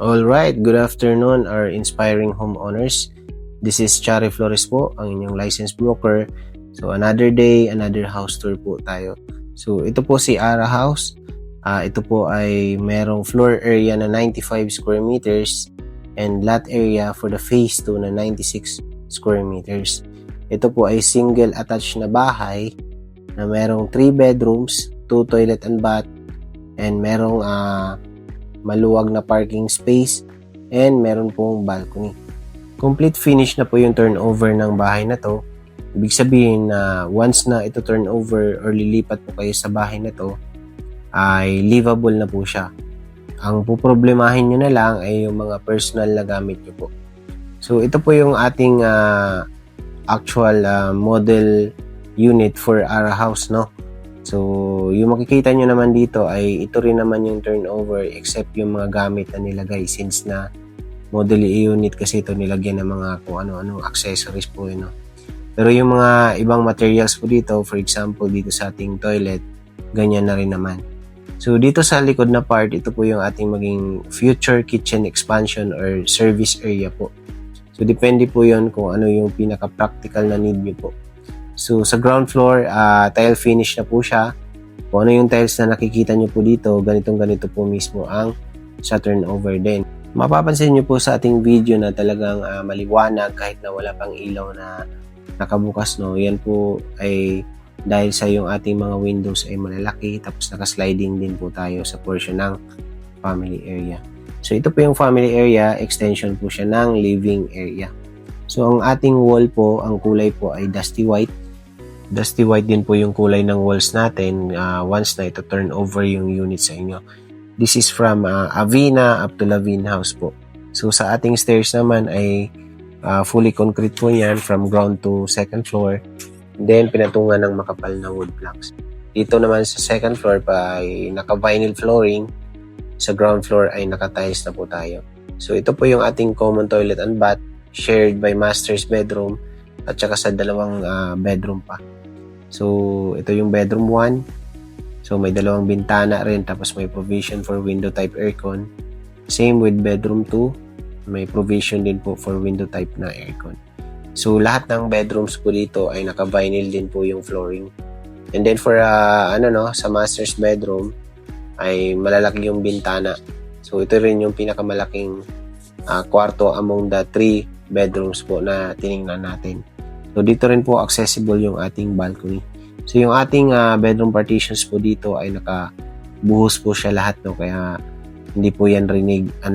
Alright, good afternoon our inspiring homeowners. This is Chari Flores po, ang inyong licensed broker. So another day, another house tour po tayo. So ito po si Ara House. Ito po ay merong floor area na 95 square meters and lot area for the phase 2 na 96 square meters. Ito po ay single attached na bahay na merong 3 bedrooms, 2 toilet and bath, and merong maluwag na parking space, and meron pong balcony. Complete finish na po yung turnover ng bahay na to. Ibig sabihin na once na ito turnover or lilipat po kayo sa bahay na to, ay livable na po siya. Ang poproblemahin nyo na lang ay yung mga personal na gamit nyo po. So ito po yung ating actual model unit for our house, no? So, yung makikita nyo naman dito ay ito rin naman yung turnover except yung mga gamit na nilagay since na model unit kasi ito nilagyan ng mga kung ano-ano accessories po yun. No? Pero yung mga ibang materials po dito, for example dito sa ating toilet, ganyan na rin naman. So, dito sa likod na part, ito po yung ating maging future kitchen expansion or service area po. So, depende po yun kung ano yung pinaka-practical na need nyo po. So, sa ground floor, tile finish na po siya. Kung ano yung tiles na nakikita nyo po dito, ganito po mismo ang sa turnover din. Mapapansin nyo po sa ating video na talagang maliwanag kahit na wala pang ilaw na nakabukas, no? Yan po ay dahil sa yung ating mga windows ay malalaki, tapos naka-sliding din po tayo sa portion ng family area. So, ito po yung family area, extension po siya ng living area. So, ang ating wall po, ang kulay po ay dusty white. Dusty white din po yung kulay ng walls natin once na ito turn over yung unit sa inyo. This is from Avina up to Lavin House po. So sa ating stairs naman ay fully concrete po yan from ground to second floor. Then pinatungan ng makapal na wood planks. Dito naman sa second floor pa ay naka-vinyl flooring. Sa ground floor ay naka-tiles na po tayo. So ito po yung ating common toilet and bath shared by master's bedroom at saka sa dalawang bedroom pa. So, ito yung bedroom 1. So, may dalawang bintana rin tapos may provision for window type aircon. Same with bedroom 2. May provision din po for window type na aircon. So, lahat ng bedrooms po dito ay naka-vinyl din po yung flooring. And then for sa master's bedroom ay malalaki yung bintana. So, ito rin yung pinakamalaking kwarto among the 3 bedrooms po na tiningnan natin. So, dito rin po accessible yung ating balcony. So, yung ating bedroom partitions po dito ay nakabuhos po siya lahat, no? Kaya, hindi po yan rinig unlike